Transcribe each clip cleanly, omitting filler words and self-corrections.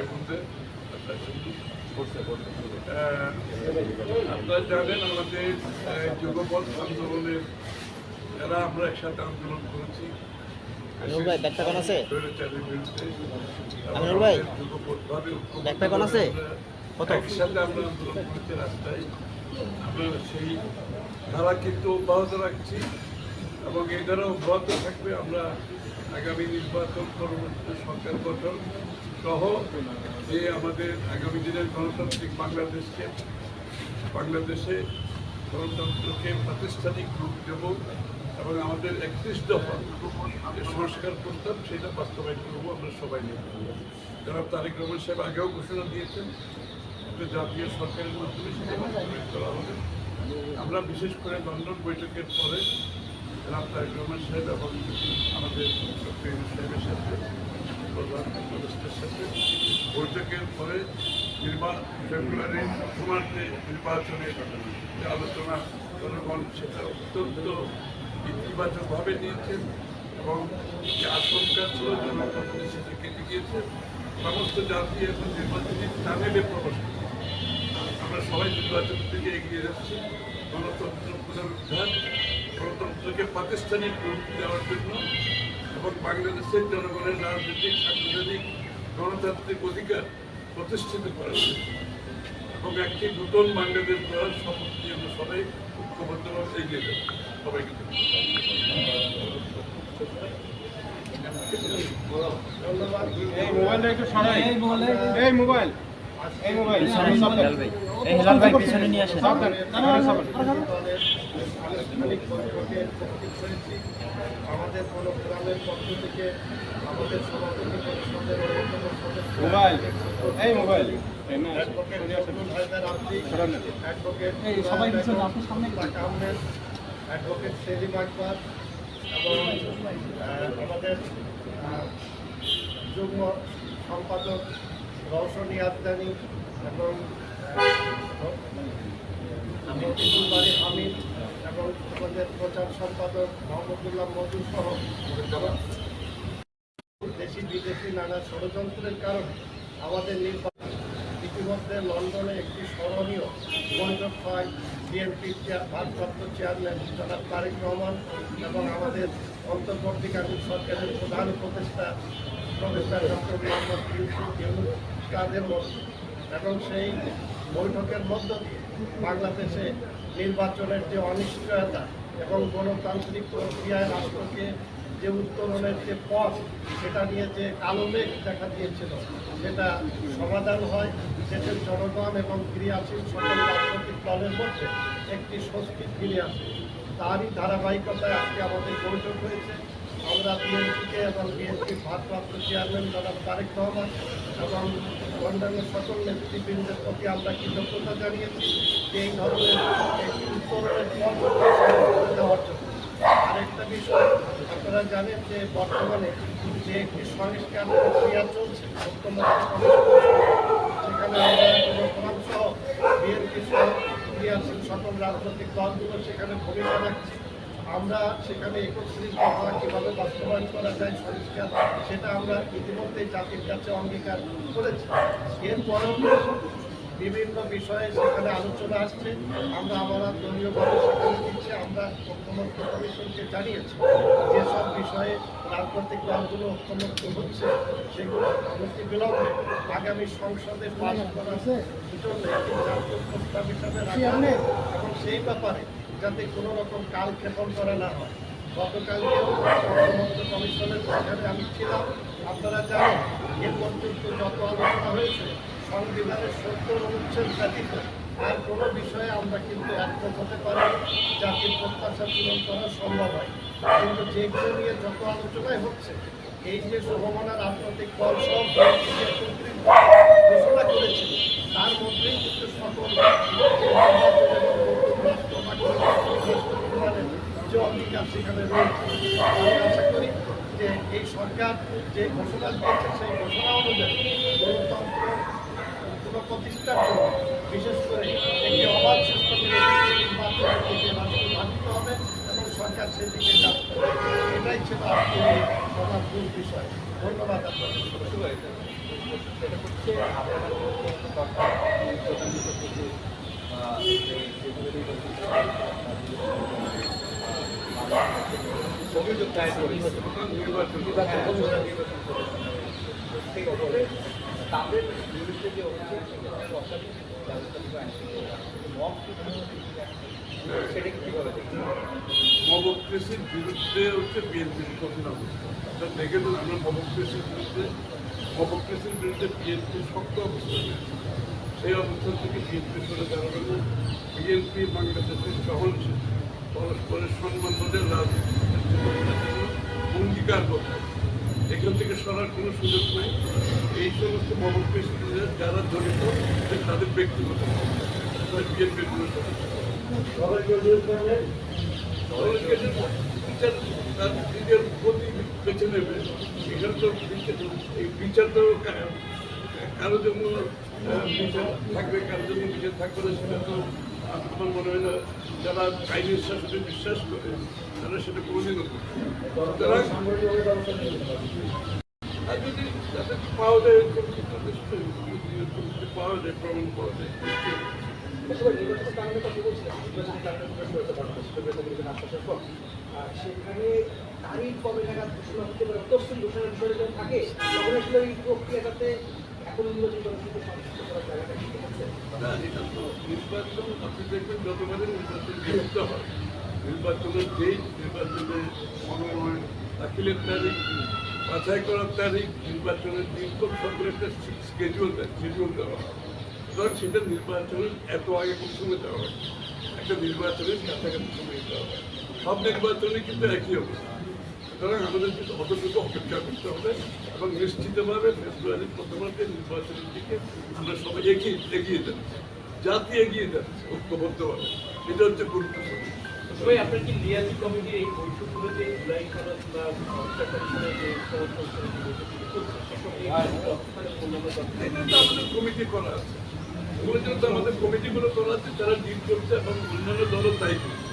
ভাই বোনদের আপনারা জানেন আমাদের যুগপৎ আন্দোলনের যারা আমরা একসাথে আন্দোলন করেছি একসাথে আমরা আন্দোলন করেছি রাস্তায়। আমরা সেই ধারা কিন্তু অব্যাহত রাখছি এবং এই ধারা অব্যাহত থাকবে। আমরা আগামী নির্বাচন, পরবর্তী সরকার গঠন সহ যে আমাদের আগামী দিনের গণতান্ত্রিক বাংলাদেশে গণতন্ত্রকে প্রাতিষ্ঠানিক রূপ দেব এবং আমাদের 31 দফা যে সংস্কার করতাম সেটা বাস্তবায়ন করবো আমরা সবাই নিয়ে। জনাব তারেক রহমান সাহেব আগেও ঘোষণা দিয়েছেন একটা জাতীয় সরকারের মাধ্যমে সেটা বাস্তবায়ন করা হবে। আমরা বিশেষ করে লন্ডন বৈঠকের পরে জনাব তারেক রহমান সাহেব এবং আমাদের ডক্টর ইউনূস সাহেবের সাথে প্রধান উপদেষ্টার সাথে বৈঠকের পরে ফেব্রুয়ারির প্রথমার্ধে নির্বাচনের যে আলোচনা জনগণ সেটা অত্যন্ত ইতিবাচকভাবে নিয়েছেন এবং যে আশঙ্কা ছিল জনগণ সেটা কেটে গিয়েছে। সমস্ত জাতি এখন নির্বাচনী টানেলে প্রবেশ করছে। আমরা সবাই নির্বাচনের দিকে এগিয়ে যাচ্ছি গণতন্ত্র পুনরুদ্ধার, গণতন্ত্রকে প্রাতিষ্ঠানিক রূপ দেওয়ার জন্য এবং বাংলাদেশের জনগণের রাজনৈতিক, সাংবিধানিক, গণতান্ত্রিক অধিকার প্রতিষ্ঠিত করার জন্য এবং একটি নতুন বাংলাদেশ গড়ার শপথ নিয়ে আমরা সবাই ঐক্যবদ্ধভাবে এগিয়ে যাব। সবাইকে আমাদের প্রোগ্রামের পক্ষ থেকে আমাদের সভাপতি পরিষদের অ্যাডভোকেট সেলিম আকবর এবং আমাদের যুগ্ম সম্পাদক রওশনী আদনানি এবং হামিদ এবং আমাদের প্রচার সম্পাদক মোহাম্মদুল্লাহ মধু সহ দেশি বিদেশি নানা ষড়যন্ত্রের কারণে আমাদের নির্বাচন ইতিমধ্যে লন্ডনে একটি স্মরণীয় বৈঠক হয় বিএনপির ভারপ্রাপ্ত চেয়ারম্যান জনাব তারেক রহমান এবং আমাদের অন্তর্বর্তীকালীন সরকারের প্রধান উপদেষ্টা প্রফেসর ডক্টর মোহাম্মদ ইউনূস তাদের মধ্যে এবং সেই বৈঠকের মধ্য দিয়ে বাংলাদেশে নির্বাচনের যে অনিশ্চয়তা এবং গণতান্ত্রিক প্রক্রিয়ায় রাষ্ট্রকে যে উত্তরণের যে পথ সেটা নিয়ে যে কালো মেঘ দেখা দিয়েছিল সেটা সমাধান হয়। দেশের জনগণ এবং ক্রিয়াশীল সকল রাজনৈতিক দলের মধ্যে একটি স্বস্তি ফিরে আসে। তারই ধারাবাহিকতায় আজকে আমাদের বৈঠক হয়েছে। আমরা বিএনপিকে এবং বিএনপির ভারপ্রাপ্ত চেয়ারম্যান জনাব তারেক রহমান এবং অন্যান্য সকল নেতৃবৃন্দের প্রতি আমরা কৃতজ্ঞতা জানিয়েছি যে এই ধরনের একটি উত্তরণের পথ দেওয়ার জন্য। আরেকটা বিষয় আপনারা জানেন যে বর্তমানে যে একটি সংস্কার প্রক্রিয়া চলছে সেখানে আমরা গণফোরাম সহ বিএনপি সহ ক্রিয়াশীল সকল রাজনৈতিক দলগুলো সেখানে ভূমিকা রাখছে। আমরা সেখানে একত্রিত হওয়া কীভাবে বাস্তবায়ন করা যায় সংস্কার সেটা আমরা ইতিমধ্যেই জাতির কাছে অঙ্গীকার করেছি। এরপরেও বিভিন্ন বিষয়ে সেখানে আলোচনা আসছে। আমরা আমরা দলীয়ভাবে সেখানে দিচ্ছি। আমরা ঐক্যমত্য কমিশনকে জানিয়েছি যেসব বিষয়ে রাজনৈতিক দলগুলো ঐক্যমত্য হচ্ছে সেগুলো অতি বিলম্বে আগামী সংসদে পাস করার জন্য একটি জাতীয় প্রস্তাব হিসাবে রাখা এবং সেই ব্যাপারে যাতে কোনো রকম কালক্ষেপণ করা না হয়। গতকালকেও ঐক্যমত্য কমিশনের সেখানে আমি ছিলাম। আপনারা জানেন এর পর্যন্ত যত আলোচনা হয়েছে সংবিধানের 70 অনুচ্ছেদ ব্যতীত আর কোনো বিষয়ে আমরা কিন্তু একমত হতে পারি জাতির প্রত্যাশা পূরণ করা সম্ভব হয়। কিন্তু যেগুলো নিয়ে যত আলোচনায় হচ্ছে এই যে সমমনা রাজনৈতিক দল সব ঘোষণা করেছে তার মধ্যেই কিন্তু সকল যে অঙ্গীকার সেখানে রয়েছে। আমি আশা করি যে এই সরকার যে ঘোষণা দিয়েছে সেই ঘোষণা অনুযায়ী গণতন্ত্র পুনঃপ্রতিষ্ঠার জন্য বিশেষ করে একটি অবাধ সুষ্ঠু নির্বাচনের দিকে রাষ্ট্র ধাবিত হবে এবং সরকার সেদিকে যাচ্ছে। এটাই ছিল আজকের এই সবার মূল বিষয়। ধন্যবাদ আপনাদের। সেটা হচ্ছে আপনারা দরকার প্রধানত কিছু অভিযোগ দায়ের করেছে সেই ওপরে তাদের বিরুদ্ধে যে অভিযোগ সরকারি ব্যবস্থা আনছে মব সেটা কীভাবে দেখতে মবক্রেসির বিরুদ্ধে হচ্ছে বিএনপির কঠিন অবস্থা। আপনার দেখে তো আমরা মবক্রেসির বিরুদ্ধে বিএনপির শক্ত অবস্থা নিয়েছে। সেই অবস্থান থেকে বিএনপি সরে দাঁড়াবে না। বিএনপি বাংলাদেশের সহনশীল পরস্পরের সম্মান বোধের রাজনীতি অঙ্গীকার করবে। এখান থেকে সরার কোনো সুযোগ নাই। এই সমস্ত মবক্রেসিদের যারা জড়িত তাদের ব্যক্তিগত বিএনপির কোনো তার নিজের গতি বেছে নেবে। এখানে তো এই বিচার তো কারোর জন্য বিচার থাকবে, কারোর জন্য বিচার থাকবে না, সেটা তো আমার মনে হয় না। যারা আইনের শাসনে বিশ্বাস করে তারা সেটা কোনোদিনও করবে। আর যদি যাদের পাওয়া যায় পাওয়া যায়, প্রমাণ পাওয়া যায়। নির্বাচনের কারণে কথা বলছিলাম, নির্বাচনের কারণে আশ্বাসের পর সেখানে তারিখ কবে নাগাদ ঘোষণা হতে পারে, তফসিল ঘোষণার বিষয়ে যখন থাকে তখন আসলে এই প্রক্রিয়াটাতে এখন নির্বাচিত সংশ্লিষ্ট করার জায়গাটা ঠিক আছে। এটা তো নির্বাচন আপনি দেখবেন যতবারে নির্বাচন বিলুপ্ত হয়, নির্বাচনের ডেট, নির্বাচনের মনোনয়ন দাখিলের তারিখ, বাছাই করার তারিখ, নির্বাচনের দিন সবগুলো একটা শিডিউল দেওয়া হয়। সুতরাং সেটা নির্বাচনের এত আগে কোন সময় দেওয়া হয়, একটা নির্বাচনের কাছাকাছি সময় দেওয়া হয়। সব নির্বাচনে কিন্তু একই অবস্থা। সুতরাং আমাদের কিন্তু অতটুকু অপেক্ষা করতে হবে এবং নিশ্চিতভাবে ফেব্রুয়ারির প্রথমার্ধে নির্বাচনের দিকে আমরা সবাই এগিয়ে যাচ্ছি, জাতি এগিয়ে যাচ্ছে ঐক্যবদ্ধভাবে। এটা হচ্ছে গুরুত্বপূর্ণ। তবে আপনার কি লিয়াজি কমিটির এই বৈঠকগুলো যে জুলাই সনদ বা সরকারি সনদ যে এটা তো আমাদের কমিটি করা আছে, ওগুলো জন্য তো আমাদের কমিটিগুলো করা আছে, তারা ডিল করছে এবং অন্যান্য দলও তাই করছে।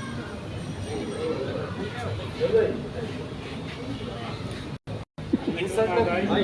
ভাই